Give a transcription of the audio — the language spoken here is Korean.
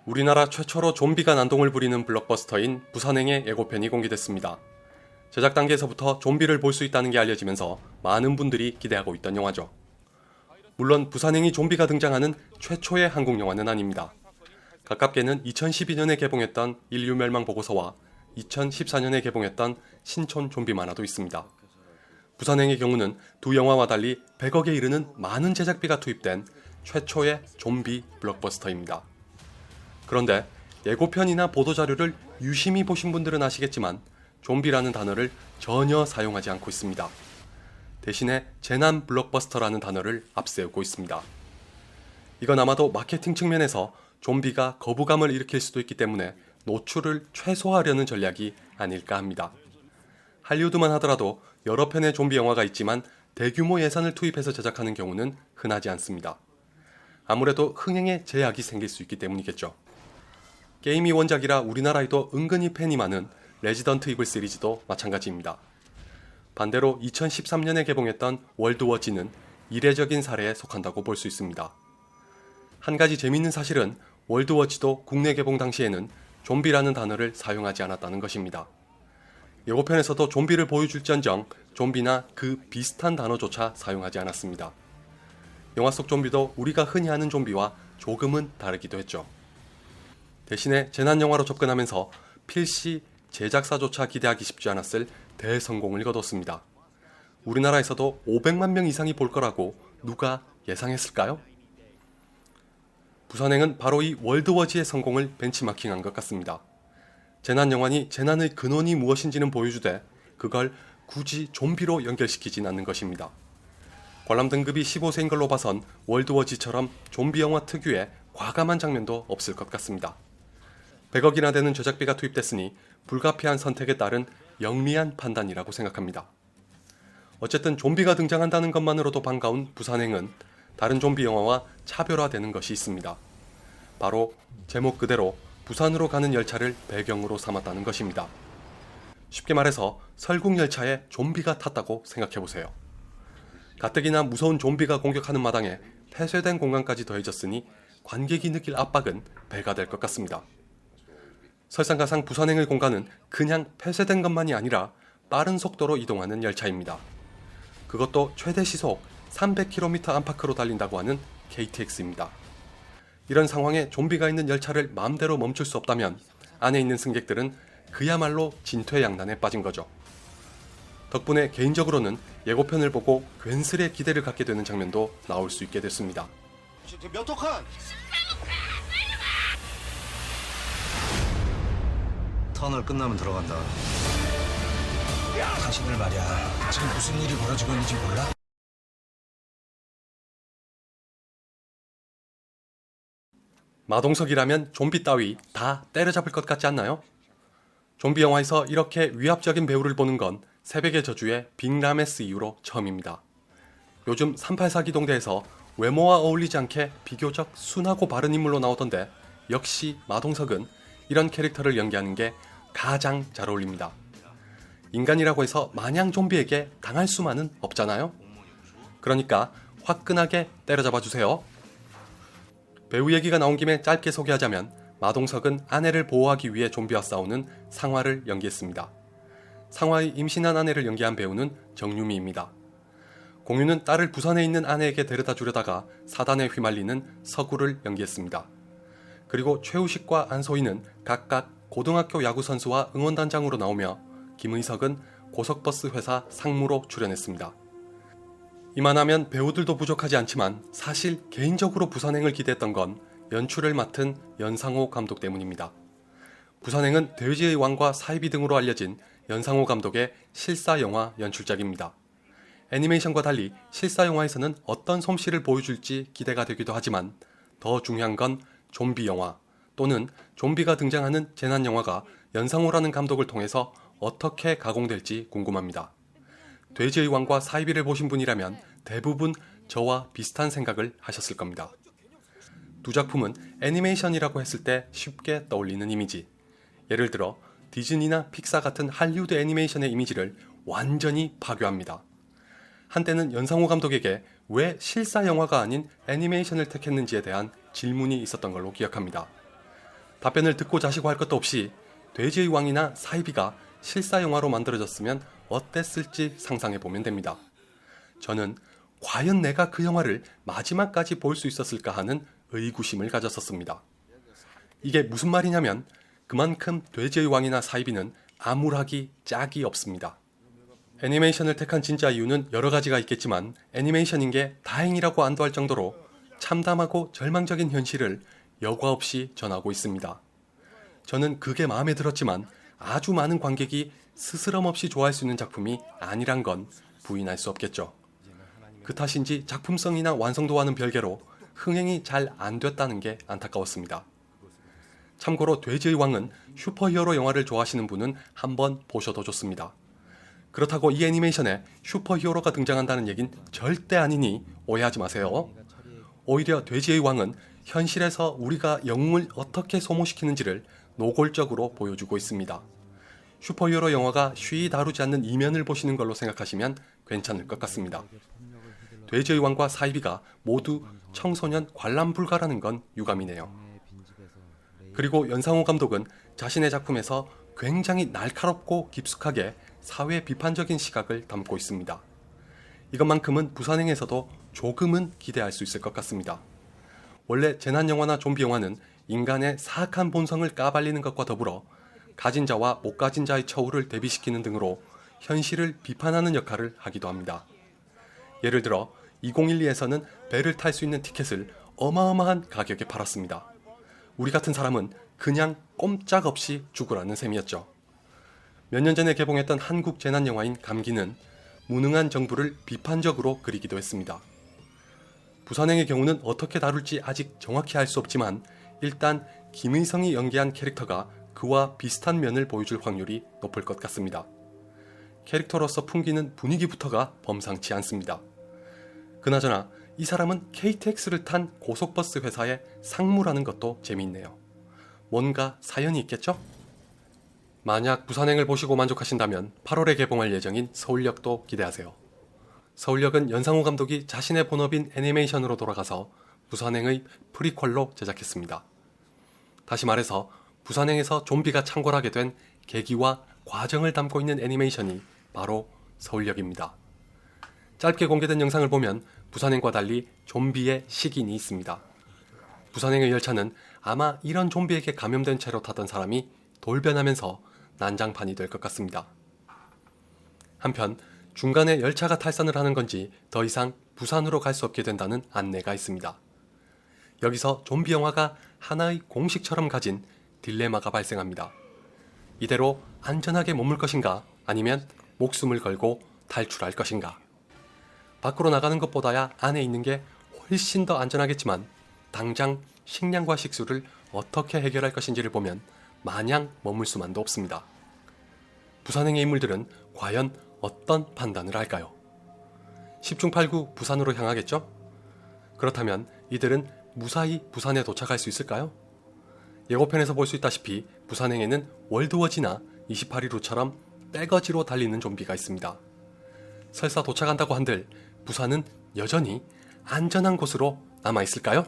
우리나라 최초로 좀비가 난동을 부리는 블록버스터인 부산행의 예고편이 공개됐습니다. 제작 단계에서부터 좀비를 볼 수 있다는 게 알려지면서 많은 분들이 기대하고 있던 영화죠. 물론 부산행이 좀비가 등장하는 최초의 한국 영화는 아닙니다. 가깝게는 2012년에 개봉했던 인류멸망 보고서와 2014년에 개봉했던 신촌 좀비 만화도 있습니다. 부산행의 경우는 두 영화와 달리 100억에 이르는 많은 제작비가 투입된 최초의 좀비 블록버스터입니다. 그런데 예고편이나 보도자료를 유심히 보신 분들은 아시겠지만 좀비라는 단어를 전혀 사용하지 않고 있습니다. 대신에 재난 블록버스터라는 단어를 앞세우고 있습니다. 이건 아마도 마케팅 측면에서 좀비가 거부감을 일으킬 수도 있기 때문에 노출을 최소화하려는 전략이 아닐까 합니다. 할리우드만 하더라도 여러 편의 좀비 영화가 있지만 대규모 예산을 투입해서 제작하는 경우는 흔하지 않습니다. 아무래도 흥행에 제약이 생길 수 있기 때문이겠죠. 게임이 원작이라 우리나라에도 은근히 팬이 많은 레지던트 이블 시리즈도 마찬가지입니다. 반대로 2013년에 개봉했던 월드워치는 이례적인 사례에 속한다고 볼 수 있습니다. 한 가지 재미있는 사실은 월드워치도 국내 개봉 당시에는 좀비라는 단어를 사용하지 않았다는 것입니다. 예고편에서도 좀비를 보여줄지언정 좀비나 그 비슷한 단어조차 사용하지 않았습니다. 영화 속 좀비도 우리가 흔히 아는 좀비와 조금은 다르기도 했죠. 대신에 재난영화로 접근하면서 필시 제작사조차 기대하기 쉽지 않았을 대성공을 거뒀습니다. 우리나라에서도 500만 명 이상이 볼 거라고 누가 예상했을까요? 부산행은 바로 이 월드워치의 성공을 벤치마킹한 것 같습니다. 재난영화니 재난의 근원이 무엇인지는 보여주되 그걸 굳이 좀비로 연결시키진 않는 것입니다. 관람 등급이 15세인 걸로 봐선 월드워치처럼 좀비 영화 특유의 과감한 장면도 없을 것 같습니다. 100억이나 되는 제작비가 투입됐으니 불가피한 선택에 따른 영리한 판단이라고 생각합니다. 어쨌든 좀비가 등장한다는 것만으로도 반가운 부산행은 다른 좀비 영화와 차별화되는 것이 있습니다. 바로 제목 그대로 부산으로 가는 열차를 배경으로 삼았다는 것입니다. 쉽게 말해서 설국열차에 좀비가 탔다고 생각해보세요. 가뜩이나 무서운 좀비가 공격하는 마당에 폐쇄된 공간까지 더해졌으니 관객이 느낄 압박은 배가 될 것 같습니다. 설상가상 부산행의 공간은 그냥 폐쇄된 것만이 아니라 빠른 속도로 이동하는 열차입니다. 그것도 최대 시속 300km 안팎으로 달린다고 하는 KTX입니다. 이런 상황에 좀비가 있는 열차를 마음대로 멈출 수 없다면 안에 있는 승객들은 그야말로 진퇴양난에 빠진 거죠. 덕분에 개인적으로는 예고편을 보고 괜스레 기대를 갖게 되는 장면도 나올 수 있게 됐습니다. 몇 호칸? 터널 끝나면 들어간다. 당신들 말이야, 지금 무슨 일이 벌어지고 있는지 몰라? 마동석이라면 좀비 따위 다 때려잡을 것 같지 않나요? 좀비 영화에서 이렇게 위압적인 배우를 보는 건 새벽의 저주의 빅라메스 이후로 처음입니다. 요즘 384 기동대에서 외모와 어울리지 않게 비교적 순하고 바른 인물로 나오던데 역시 마동석은 이런 캐릭터를 연기하는 게 가장 잘 어울립니다. 인간이라고 해서 마냥 좀비에게 당할 수만은 없잖아요? 그러니까 화끈하게 때려잡아 주세요. 배우 얘기가 나온 김에 짧게 소개하자면 마동석은 아내를 보호하기 위해 좀비와 싸우는 상화를 연기했습니다. 상화의 임신한 아내를 연기한 배우는 정유미입니다. 공유는 딸을 부산에 있는 아내에게 데려다 주려다가 사단에 휘말리는 서구를 연기했습니다. 그리고 최우식과 안소희는 각각 고등학교 야구 선수와 응원단장으로 나오며 김의석은 고속버스 회사 상무로 출연했습니다. 이만하면 배우들도 부족하지 않지만 사실 개인적으로 부산행을 기대했던 건 연출을 맡은 연상호 감독 때문입니다. 부산행은 돼지의 왕과 사이비 등으로 알려진 연상호 감독의 실사영화 연출작입니다. 애니메이션과 달리 실사영화에서는 어떤 솜씨를 보여줄지 기대가 되기도 하지만 더 중요한 건 좀비 영화 또는 좀비가 등장하는 재난영화가 연상호라는 감독을 통해서 어떻게 가공될지 궁금합니다. 돼지의 왕과 사이비를 보신 분이라면 대부분 저와 비슷한 생각을 하셨을 겁니다. 두 작품은 애니메이션이라고 했을 때 쉽게 떠올리는 이미지. 예를 들어 디즈니나 픽사 같은 할리우드 애니메이션의 이미지를 완전히 파괴합니다. 한때는 연상호 감독에게 왜 실사 영화가 아닌 애니메이션을 택했는지에 대한 질문이 있었던 걸로 기억합니다. 답변을 듣고 자시고 할 것도 없이 돼지의 왕이나 사이비가 실사 영화로 만들어졌으면 어땠을지 상상해보면 됩니다. 저는 과연 내가 그 영화를 마지막까지 볼 수 있었을까 하는 의구심을 가졌었습니다. 이게 무슨 말이냐면 그만큼 돼지의 왕이나 사이비는 암울하기 짝이 없습니다. 애니메이션을 택한 진짜 이유는 여러 가지가 있겠지만 애니메이션인 게 다행이라고 안도할 정도로 참담하고 절망적인 현실을 여과 없이 전하고 있습니다. 저는 그게 마음에 들었지만 아주 많은 관객이 스스럼 없이 좋아할 수 있는 작품이 아니란 건 부인할 수 없겠죠. 그 탓인지 작품성이나 완성도와는 별개로 흥행이 잘 안 됐다는 게 안타까웠습니다. 참고로 돼지의 왕은 슈퍼히어로 영화를 좋아하시는 분은 한번 보셔도 좋습니다. 그렇다고 이 애니메이션에 슈퍼히어로가 등장한다는 얘긴 절대 아니니 오해하지 마세요. 오히려 돼지의 왕은 현실에서 우리가 영웅을 어떻게 소모시키는지를 노골적으로 보여주고 있습니다. 슈퍼히어로 영화가 쉬이 다루지 않는 이면을 보시는 걸로 생각하시면 괜찮을 것 같습니다. 돼지의 왕과 사이비가 모두 청소년 관람 불가라는 건 유감이네요. 그리고 연상호 감독은 자신의 작품에서 굉장히 날카롭고 깊숙하게 사회 비판적인 시각을 담고 있습니다. 이것만큼은 부산행에서도 조금은 기대할 수 있을 것 같습니다. 원래 재난영화나 좀비 영화는 인간의 사악한 본성을 까발리는 것과 더불어 가진 자와 못 가진 자의 처우를 대비시키는 등으로 현실을 비판하는 역할을 하기도 합니다. 예를 들어 2012에서는 배를 탈 수 있는 티켓을 어마어마한 가격에 팔았습니다. 우리 같은 사람은 그냥 꼼짝없이 죽으라는 셈이었죠. 몇 년 전에 개봉했던 한국 재난영화인 감기는 무능한 정부를 비판적으로 그리기도 했습니다. 부산행의 경우는 어떻게 다룰지 아직 정확히 알 수 없지만 일단 김의성이 연기한 캐릭터가 그와 비슷한 면을 보여줄 확률이 높을 것 같습니다. 캐릭터로서 풍기는 분위기부터가 범상치 않습니다. 그나저나 이 사람은 KTX를 탄 고속버스 회사의 상무라는 것도 재미있네요. 뭔가 사연이 있겠죠? 만약 부산행을 보시고 만족하신다면 8월에 개봉할 예정인 서울역도 기대하세요. 서울역은 연상호 감독이 자신의 본업인 애니메이션으로 돌아가서 부산행의 프리퀄로 제작했습니다. 다시 말해서 부산행에서 좀비가 창궐하게 된 계기와 과정을 담고 있는 애니메이션이 바로 서울역입니다. 짧게 공개된 영상을 보면 부산행과 달리 좀비의 식인이 있습니다. 부산행의 열차는 아마 이런 좀비에게 감염된 채로 타던 사람이 돌변하면서 난장판이 될 것 같습니다. 한편 중간에 열차가 탈선을 하는 건지 더 이상 부산으로 갈 수 없게 된다는 안내가 있습니다. 여기서 좀비 영화가 하나의 공식처럼 가진 딜레마가 발생합니다. 이대로 안전하게 머물 것인가 아니면 목숨을 걸고 탈출할 것인가. 밖으로 나가는 것보다야 안에 있는 게 훨씬 더 안전하겠지만 당장 식량과 식수를 어떻게 해결할 것인지를 보면 마냥 머물 수만도 없습니다. 부산행의 인물들은 과연 어떤 판단을 할까요? 10중 8구 부산으로 향하겠죠? 그렇다면 이들은 무사히 부산에 도착할 수 있을까요? 예고편에서 볼 수 있다시피 부산행에는 월드워지나 28일후처럼 떼거지로 달리는 좀비가 있습니다. 설사 도착한다고 한들 부산은 여전히 안전한 곳으로 남아있을까요?